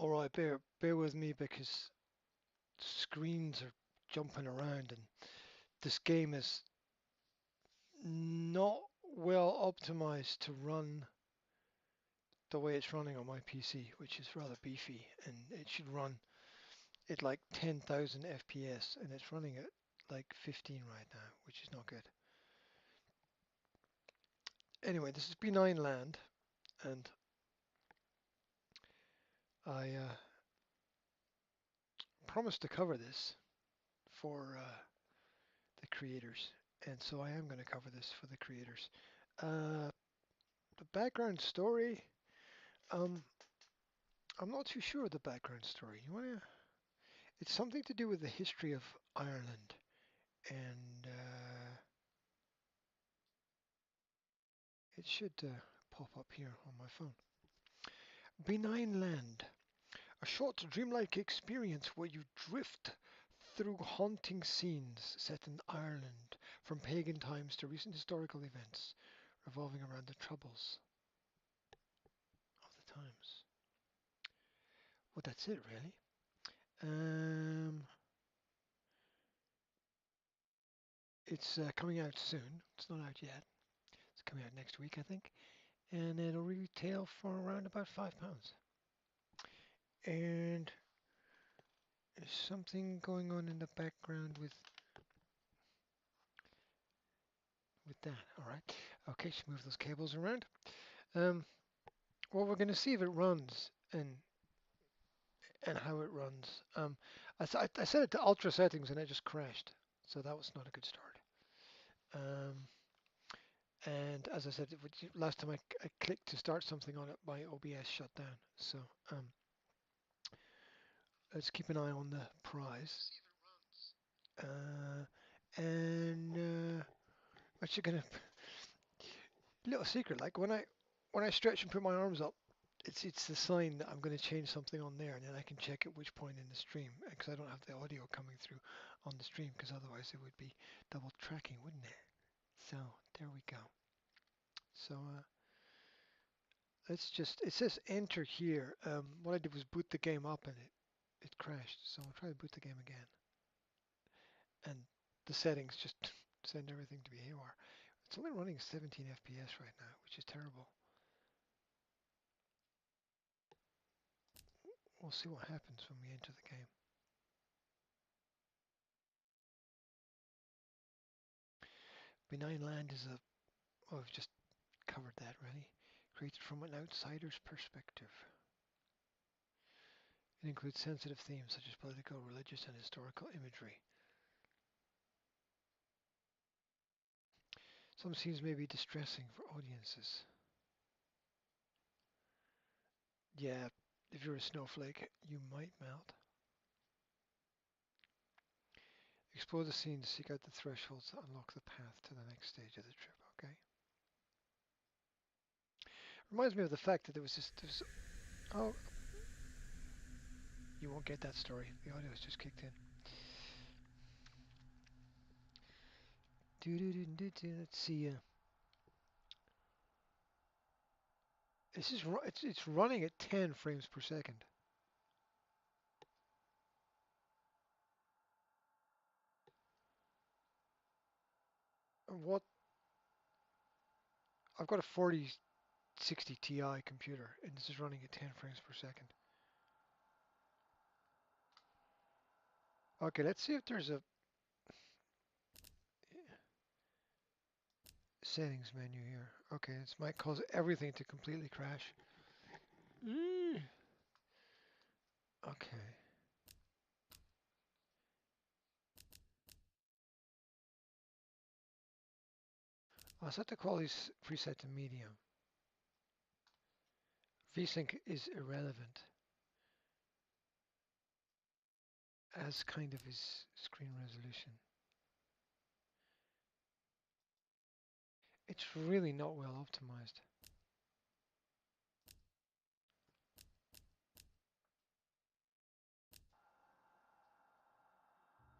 Alright, bear with me because screens are jumping around and this game is not well optimized to run the way it's running on my PC, which is rather beefy, and it should run at like 10,000 FPS, and it's running at like 15 right now, which is not good. Anyway, this is Benign Land, and I promised to cover this for the creators, and so I am going to cover this for the creators. The background story, um, I'm not too sure of the background story. You wanna? It's something to do with the history of Ireland, and it should pop up here on my phone. Benign Land, a short dreamlike experience where you drift through haunting scenes set in Ireland from pagan times to recent historical events revolving around the troubles of the times. Well, that's it, really. Um, it's coming out soon. It's not out yet. It's coming out next week, I think, and it'll retail for around about £5. And there's something going on in the background with that. All right. Okay, just move those cables around. Um, well, we're going to see if it runs and how it runs. I set it to ultra settings and it just crashed, so that was not a good start. Um, and as I said, last time I clicked to start something on it, my OBS shut down. So let's keep an eye on the prize. Uh, and actually, gonna little secret. Like when I stretch and put my arms up, it's the sign that I'm going to change something on there, and then I can check at which point in the stream, because I don't have the audio coming through on the stream, because otherwise it would be double tracking, wouldn't it? So there we go. So let's just. It says enter here. What I did was boot the game up, and it crashed. So I'll try to boot the game again. And the settings just send everything to be haywire. It's only running 17 FPS right now, which is terrible. We'll see what happens when we enter the game. Benign Land is oh, we've just covered that really. Created from an outsider's perspective. It includes sensitive themes such as political, religious, and historical imagery. Some scenes may be distressing for audiences. Yeah, if you're a snowflake, you might melt. Explore the scenes, seek out the thresholds that unlock the path to the next stage of the trip, okay? Reminds me of the fact that there was oh, you won't get that story. The audio has just kicked in. Let's see. It's running at 10 frames per second. What? I've got a 4060 Ti computer, and this is running at 10 frames per second. Okay, let's see if there's a settings menu here. Okay, this might cause everything to completely crash. Okay. I'll set the quality preset to medium. VSync is irrelevant, as kind of is screen resolution. It's really not well optimized.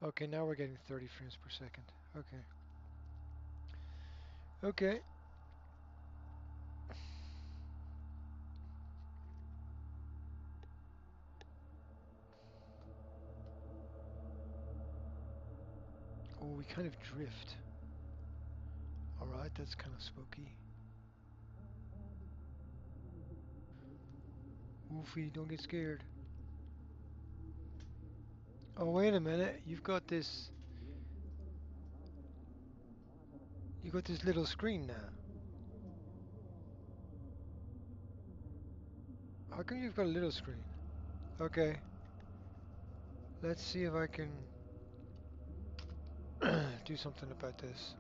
Okay, now we're getting 30 frames per second. Okay. Okay. we kind of drift. Alright, that's kind of spooky. Woofy, don't get scared. Oh, wait a minute. You got this little screen now. How come you've got a little screen? Okay. Let's see if I can do something about this.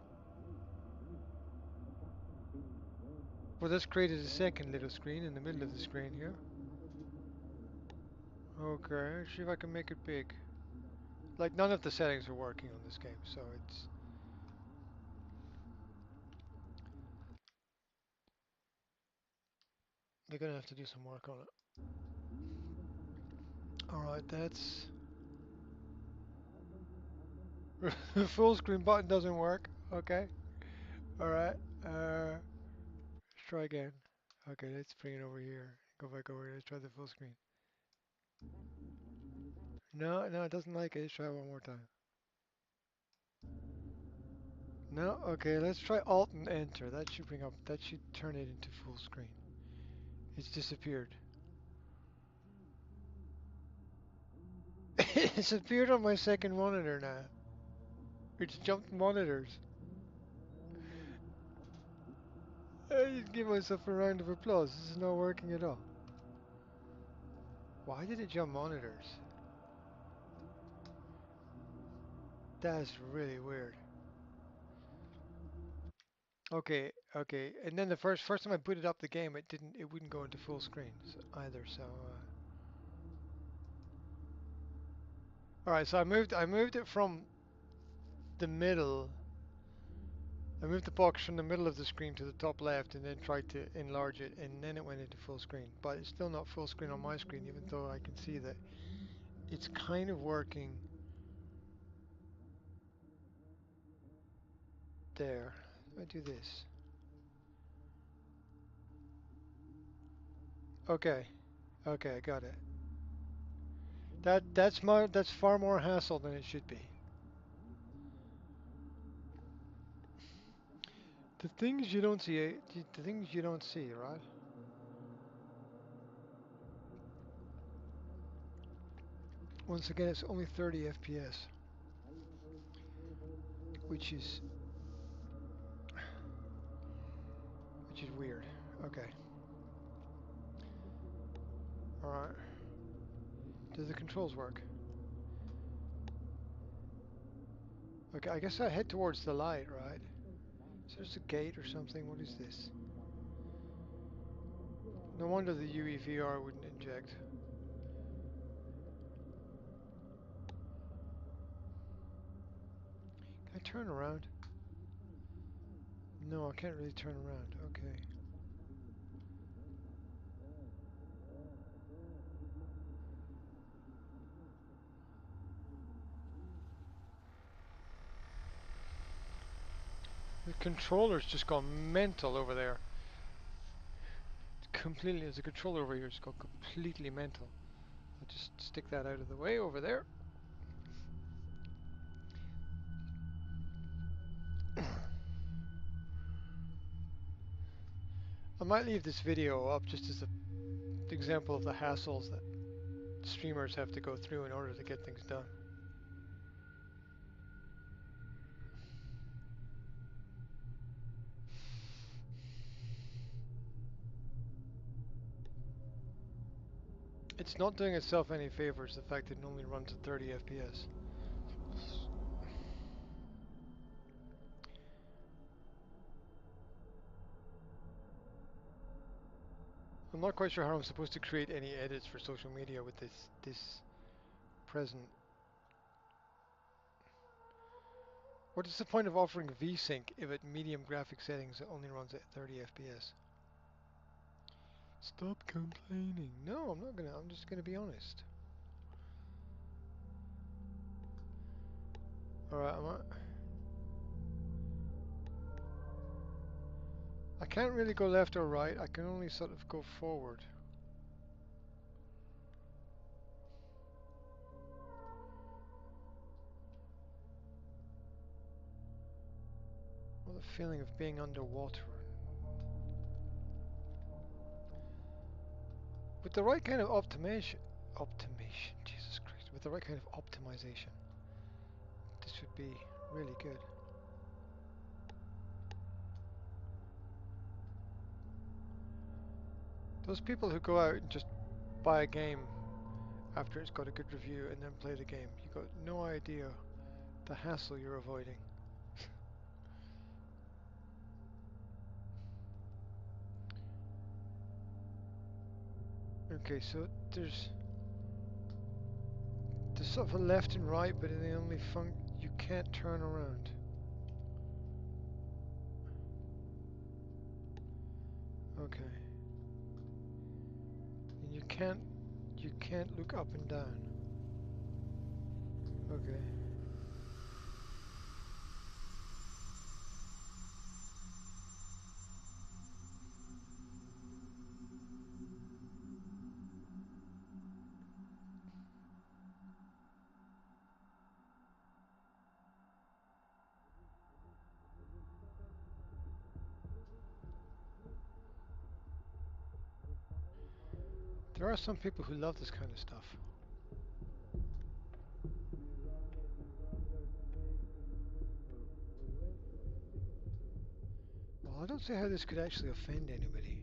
Well, that's created a second little screen in the middle of the screen here. Okay, let's see if I can make it big. Like, none of the settings are working on this game, so it's... They're gonna have to do some work on it. Alright, that's... The full screen button doesn't work. Okay. Alright. Let's try again. Okay, let's bring it over here. Go back over here. Let's try the full screen. No, no, it doesn't like it. Let's try one more time. No, okay, let's try Alt and Enter. That should turn it into full screen. It's disappeared. It's appeared on my second monitor now. It's jumped monitors. I need to give myself a round of applause. This is not working at all. Why did it jump monitors? That's really weird. Okay, okay. And then the first time I booted up the game, it wouldn't go into full screen either. So, all right. So I moved it from the middle. I moved the box from the middle of the screen to the top left, and then tried to enlarge it, and then it went into full screen. But it's still not full screen on my screen, even though I can see that it's kind of working there. I do this. Okay, okay, I got it. That's far more hassle than it should be. The things you don't see, the things you don't see, right? Once again, it's only 30 FPS, which is which is weird. Okay, all right. Do the controls work? Okay, I guess I head towards the light, right? So there's a gate or something. What is this? No wonder the UEVR wouldn't inject. Can I turn around? No, I can't really turn around. Okay. The controller's just gone mental over there. Completely, there's a controller over here. It's gone completely mental. I'll just stick that out of the way over there. I might leave this video up just as an example of the hassles that streamers have to go through in order to get things done. It's not doing itself any favors, the fact that it only runs at 30 FPS. I'm not quite sure how I'm supposed to create any edits for social media with this present. What is the point of offering VSync if at medium graphic settings it only runs at 30 FPS? Stop complaining. No, I'm not gonna. I'm just gonna be honest. Alright, I can't really go left or right. I can only sort of go forward. Well, the feeling of being underwater. With the right kind of optimization, Jesus Christ, with the right kind of optimization, this would be really good. Those people who go out and just buy a game after it's got a good review and then play the game, you got no idea the hassle you're avoiding. Okay, so there's sort of a left and right, but in the only you can't turn around. Okay. And you can't look up and down. Okay. There are some people who love this kind of stuff. Well, I don't see how this could actually offend anybody.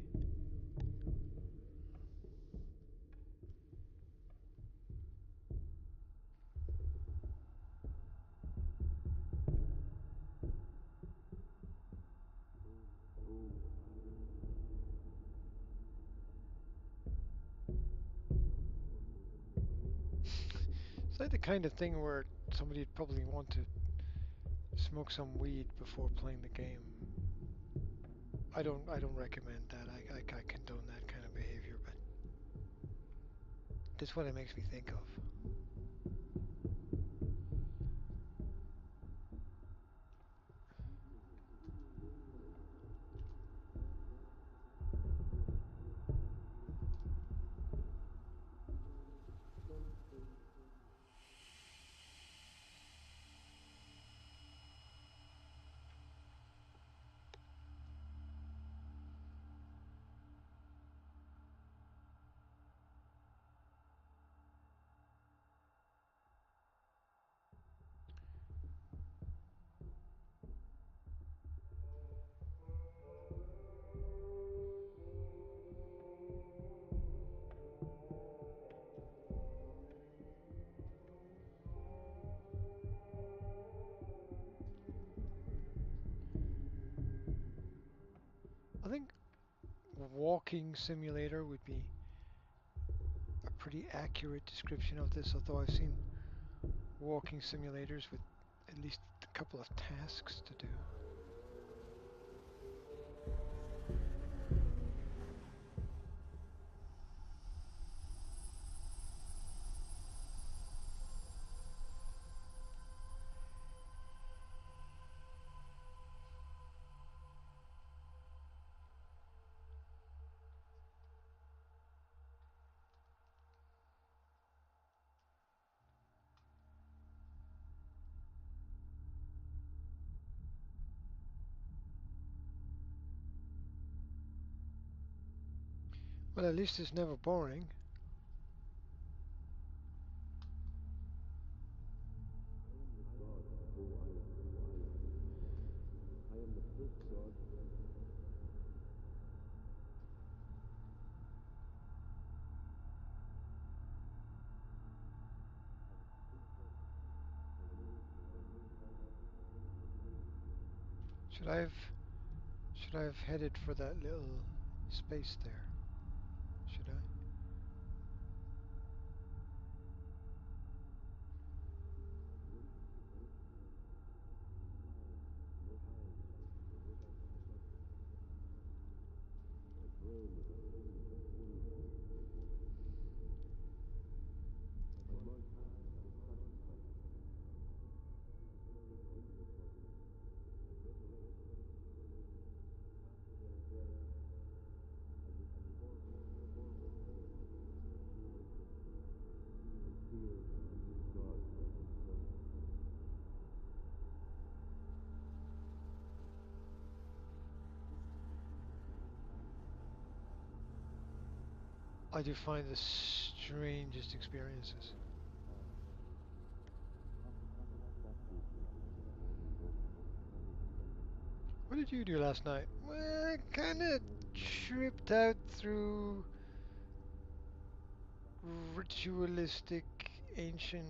It's like the kind of thing where somebody'd probably want to smoke some weed before playing the game. I don't recommend that. I condone that kind of behavior, but that's what it makes me think of. I think walking simulator would be a pretty accurate description of this, although I've seen walking simulators with at least a couple of tasks to do. Well, at least it's never boring. Should I have should I have headed for that little space there? Should I? I do find the strangest experiences. What did you do last night? Well, I kind of tripped out through ritualistic ancient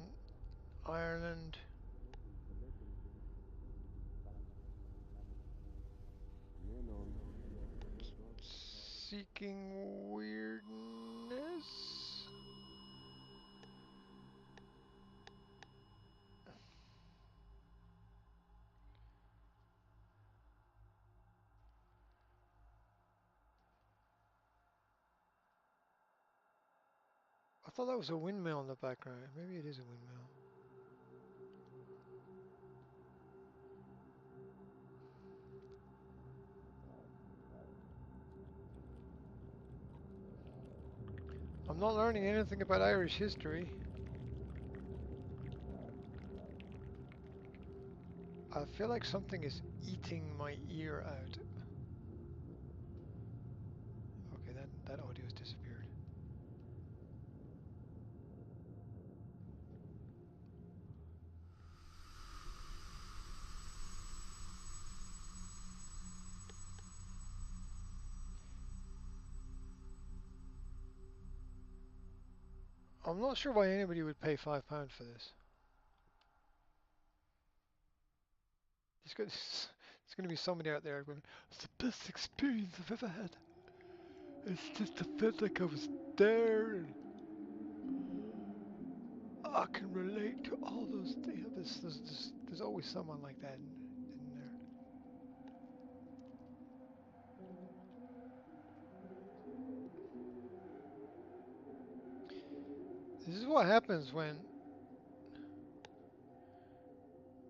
Ireland, seeking weirdness. I thought that was a windmill in the background. Maybe it is a windmill. I'm not learning anything about Irish history. I feel like something is eating my ear out. Okay, that audio has disappeared. I'm not sure why anybody would pay £5 for this. There's going to be somebody out there going, it's the best experience I've ever had. It's just, I felt like I was there and I can relate to all those things. There's always someone like that, isn't there? This is what happens when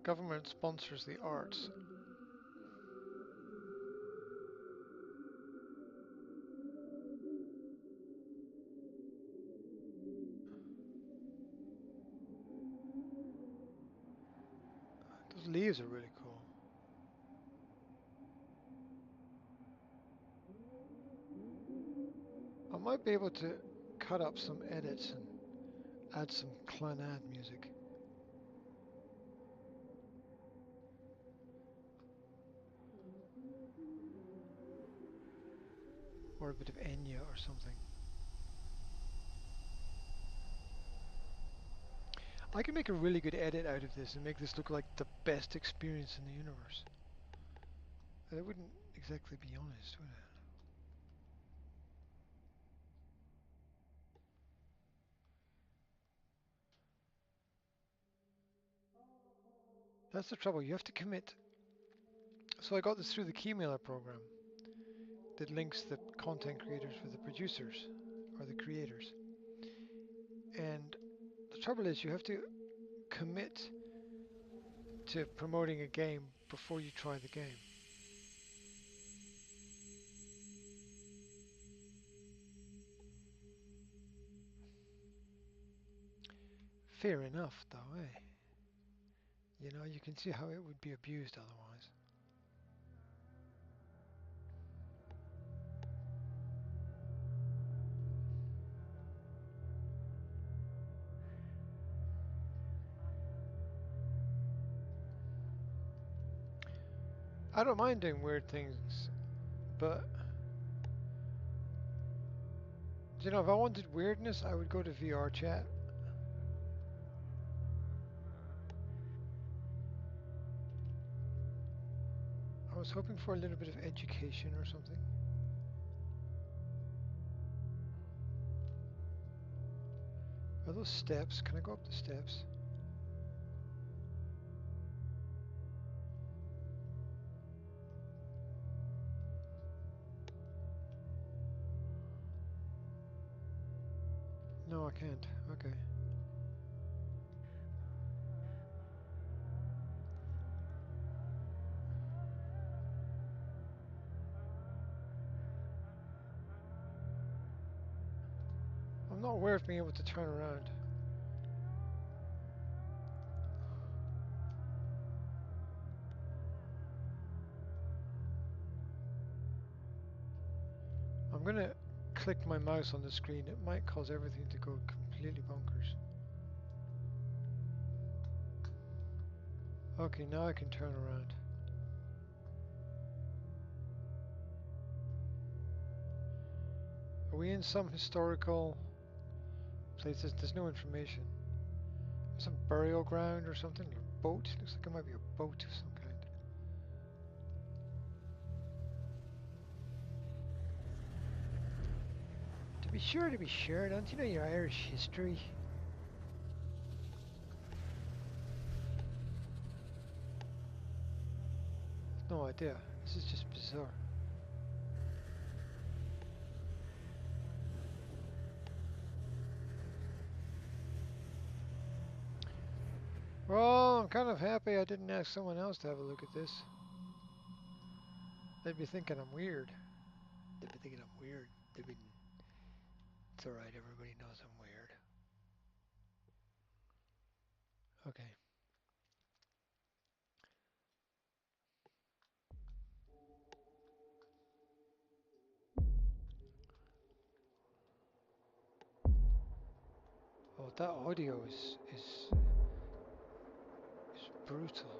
government sponsors the arts. Those leaves are really cool. I might be able to cut up some edits and add some Clanad music. Or a bit of Enya or something. I can make a really good edit out of this and make this look like the best experience in the universe. That wouldn't exactly be honest, would it? That's the trouble. You have to commit. So I got this through the Keymailer program that links the content creators with the producers or the creators. And the trouble is you have to commit to promoting a game before you try the game. Fair enough, though, eh? You know, you can see how it would be abused otherwise. I don't mind doing weird things, but you know, if I wanted weirdness, I would go to VR chat. I was hoping for a little bit of education or something. Are those steps? Can I go up the steps? No, I can't. Okay. I'm not aware of being able to turn around. I'm gonna click my mouse on the screen, it might cause everything to go completely bonkers. Okay, now I can turn around. Are we in some historical place? There's no information. Some burial ground or something? A boat? Looks like it might be a boat of some kind. To be sure, don't you know your Irish history? No idea. This is just bizarre. Well, I'm kind of happy I didn't ask someone else to have a look at this. They'd be thinking I'm weird. They'd be thinking I'm weird. They'd be... It's alright, everybody knows I'm weird. Okay. Oh, that audio is brutal.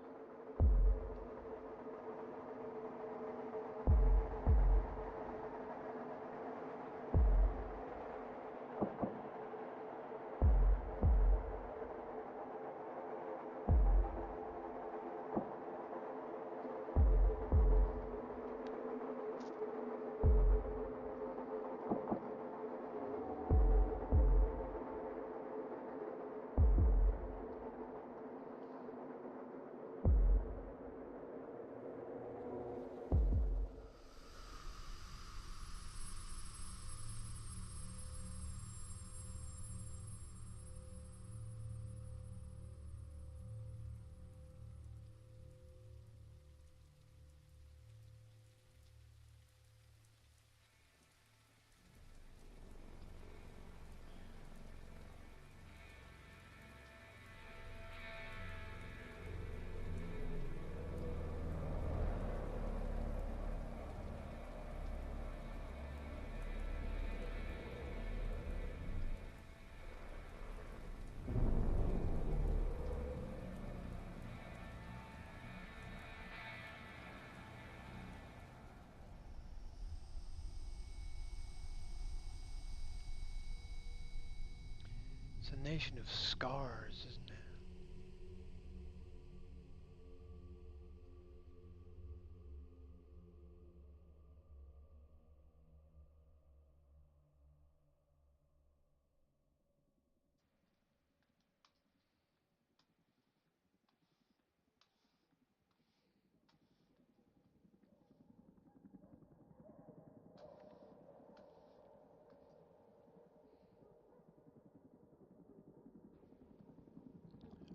It's a nation of scars, isn't it?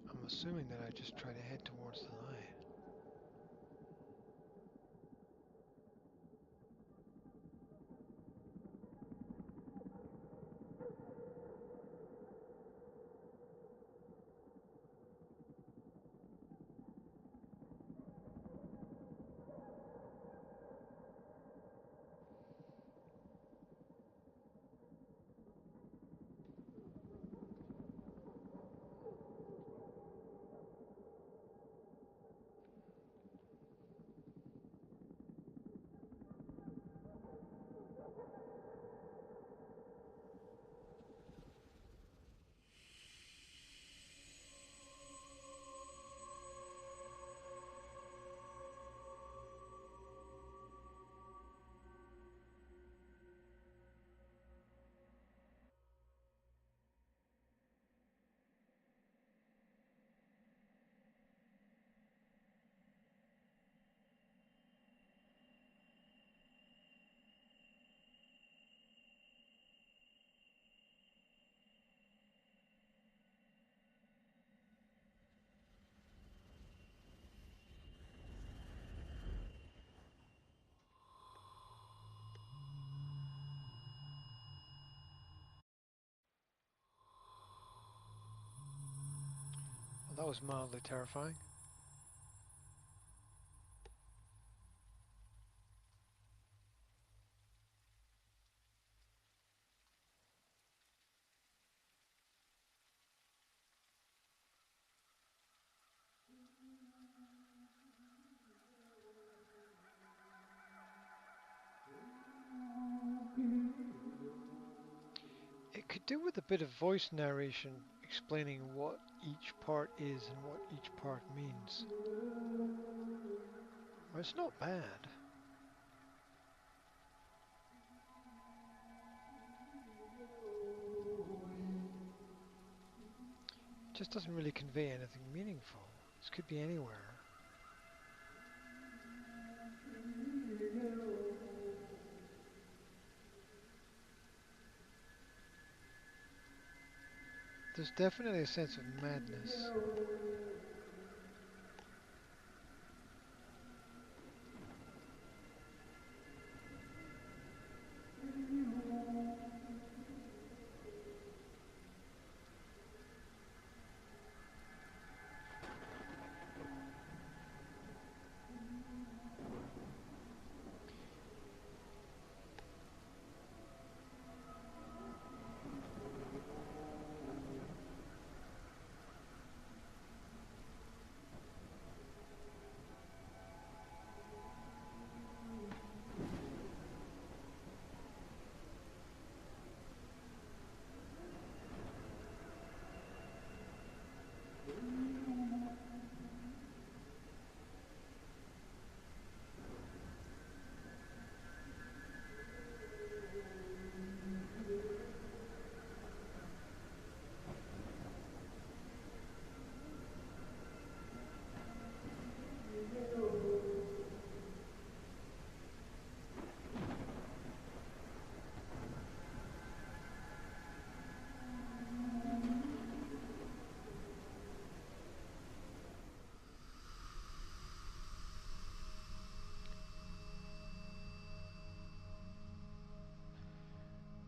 I'm assuming that I just try to head towards the light. Well, that was mildly terrifying. could do with a bit of voice narration explaining what each part is and what each part means. Well, it's not bad. It just doesn't really convey anything meaningful. This could be anywhere. There's definitely a sense of madness.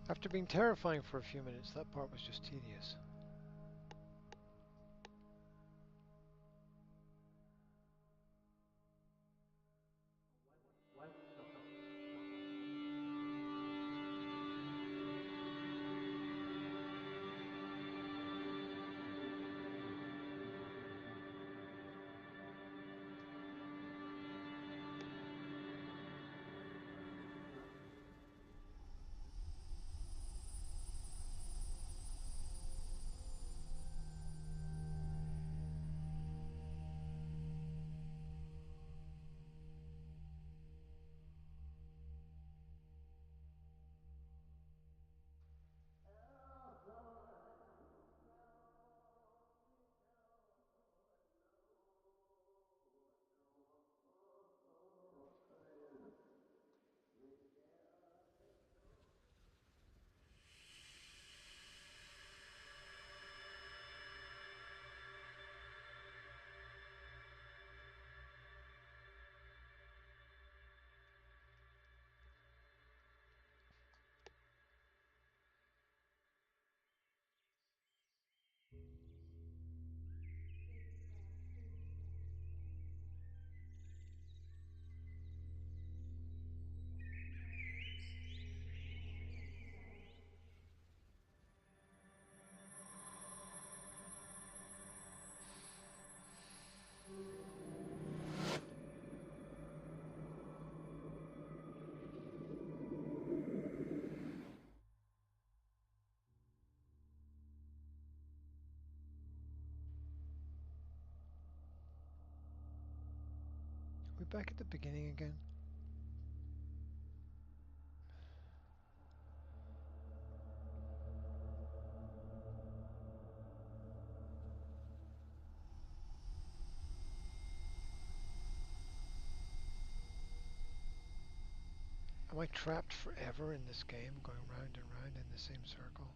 After being terrifying for a few minutes, that part was just tedious. We're back at the beginning again. Am I trapped forever in this game, going round and round in the same circle?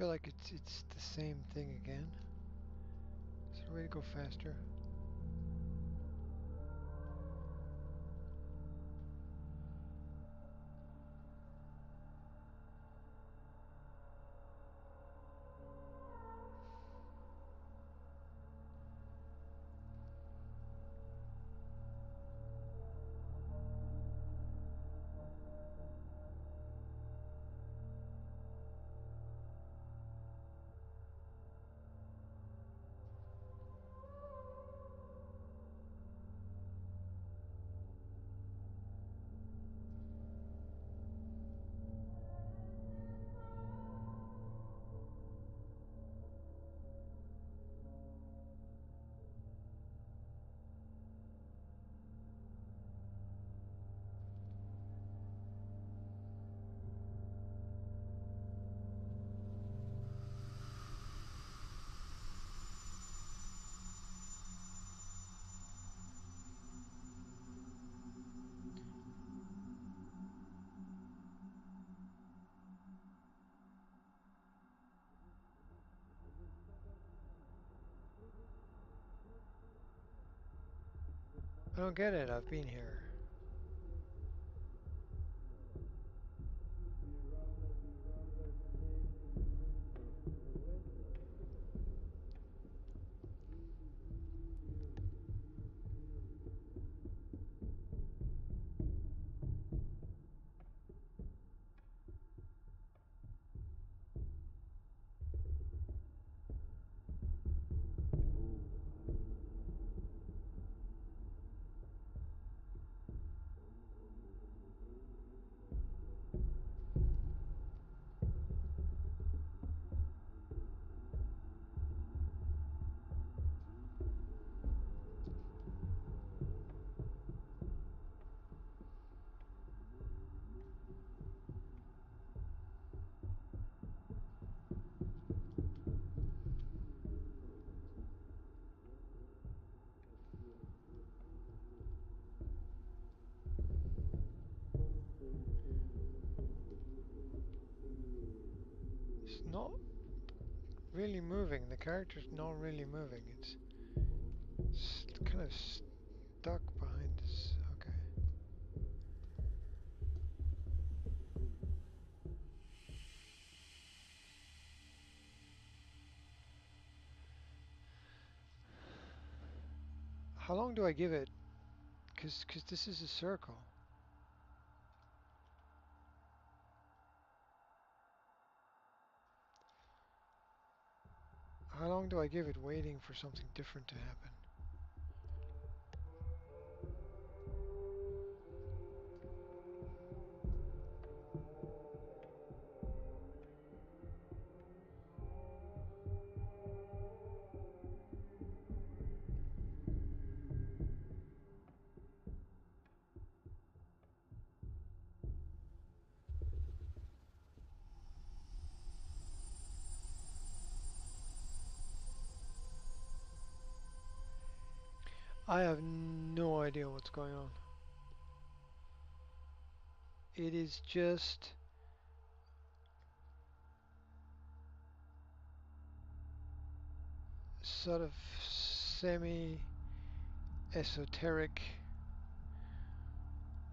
feel like it's the same thing again. Is there a way to go faster? I don't get it. I've been here. It's not really moving. The character's not really moving. It's kind of stuck behind this. Okay. How long do I give it? Cause this is a circle. How long do I give it waiting for something different to happen? I have no idea what's going on. It is just sort of semi esoteric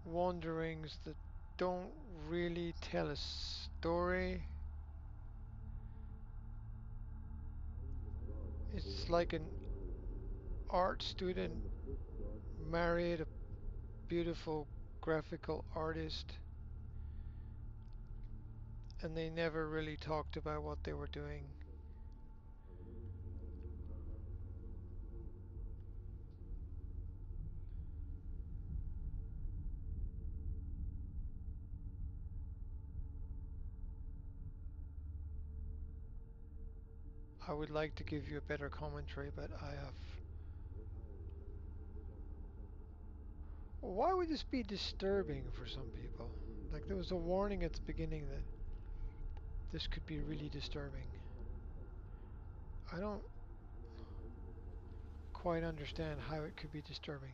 wanderings that don't really tell a story. It's like an art student married a beautiful graphical artist, and they never really talked about what they were doing. I would like to give you a better commentary, but I have. Why would this be disturbing for some people? Like there was a warning at the beginning that this could be really disturbing. I don't quite understand how it could be disturbing.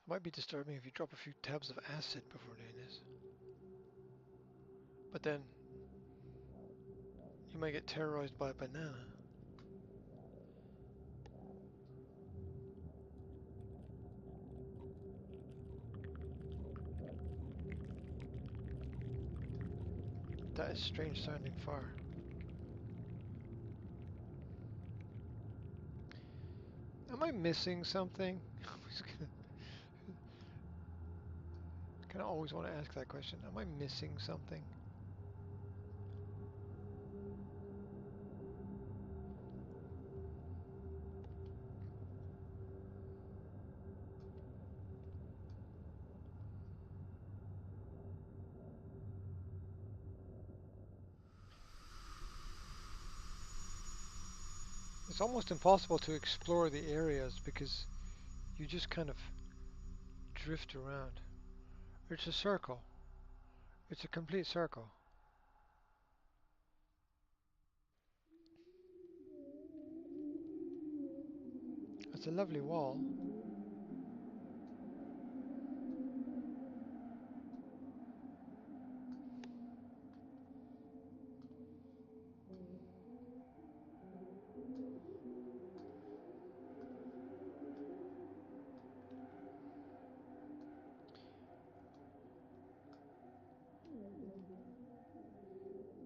It might be disturbing if you drop a few tabs of acid before doing this. But then you might get terrorized by a banana. That is strange sounding fire. Am I missing something? Kind of always want to ask that question. Am I missing something? It's almost impossible to explore the areas because you just kind of drift around. It's a circle. It's a complete circle. It's a lovely wall.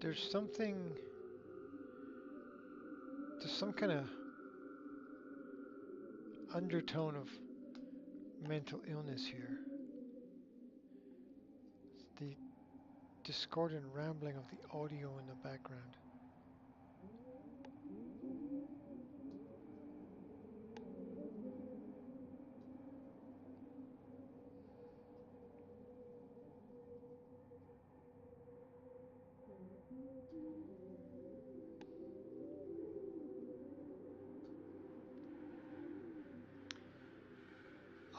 There's something, there's some kind of undertone of mental illness here. It's the discordant rambling of the audio in the background.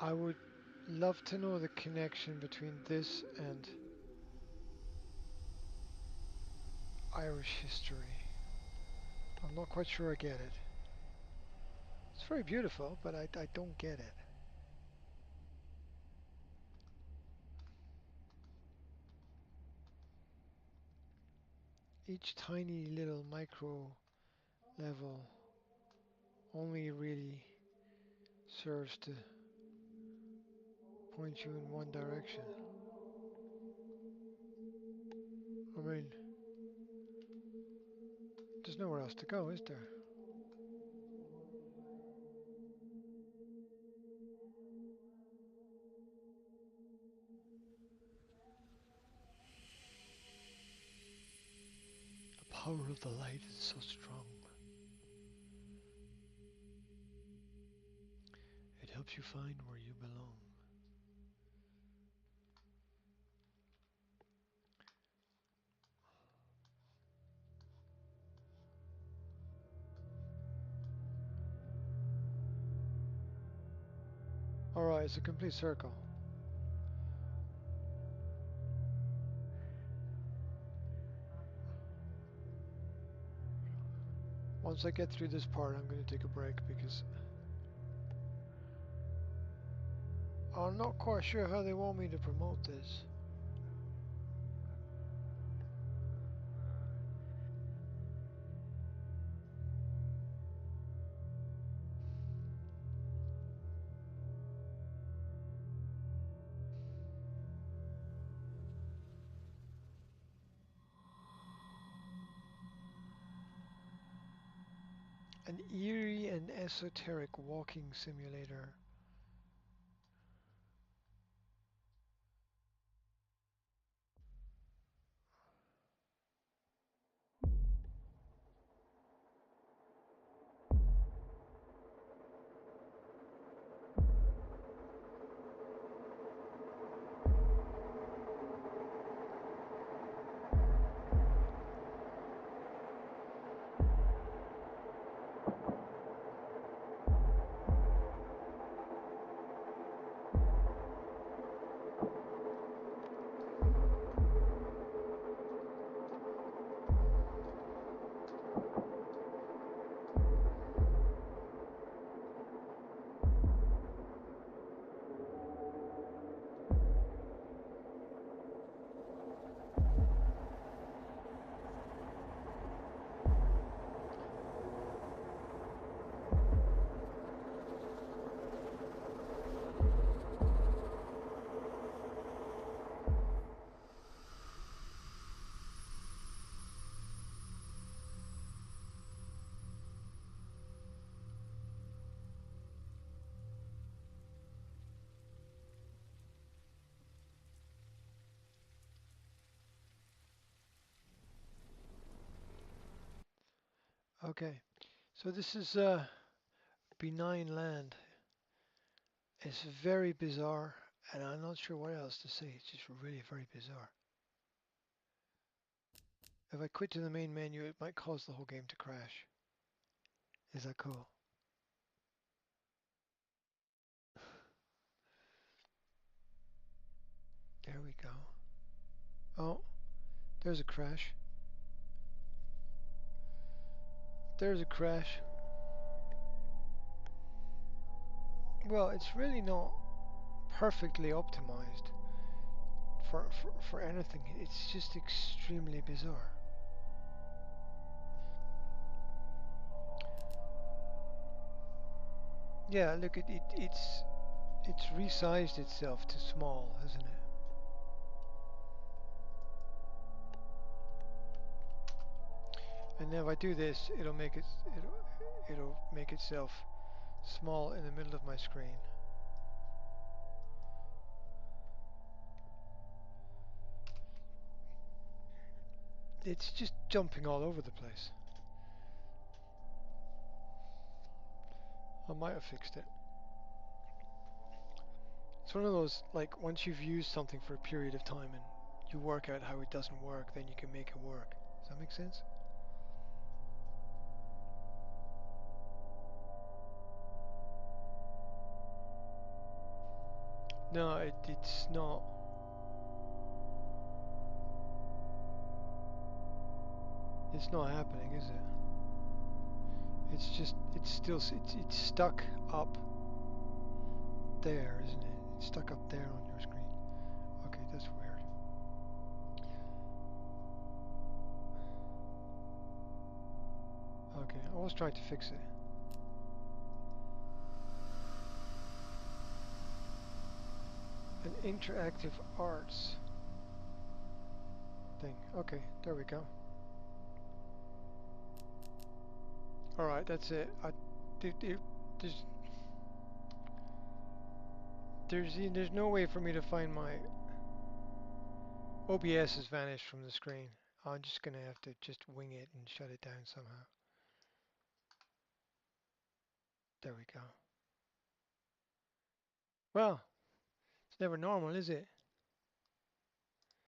I would love to know the connection between this and Irish history. I'm not quite sure I get it. It's very beautiful, but I don't get it. Each tiny little micro level only really serves to point you in one direction. I mean, there's nowhere else to go, is there? The power of the light is so strong. It helps you find where you belong. Alright, it's a complete circle. Once I get through this part, I'm going to take a break because I'm not quite sure how they want me to promote this. An eerie and esoteric walking simulator. Okay, so this is benign land. It's very bizarre, and I'm not sure what else to say. It's just really very bizarre. If I quit to the main menu, it might cause the whole game to crash. Is that cool? There we go. Oh, there's a crash. There's a crash. Well, it's really not perfectly optimized for anything. It's just extremely bizarre. Yeah, look, it's resized itself to small, hasn't it? And if I do this, it'll make itself small in the middle of my screen. It's just jumping all over the place. I might have fixed it. It's one of those, like, once you've used something for a period of time and you work out how it doesn't work, then you can make it work. Does that make sense? No, it's not. It's not happening, is it? It's just, it's stuck up there, isn't it? It's stuck up there on your screen. Okay, that's weird. Okay, I was trying to fix it. An interactive arts thing. Okay, there we go. Alright, that's it. There's, there's no way for me to find my OBS has vanished from the screen. I'm just gonna have to just wing it and shut it down somehow. There we go. Well, it's never normal, is it?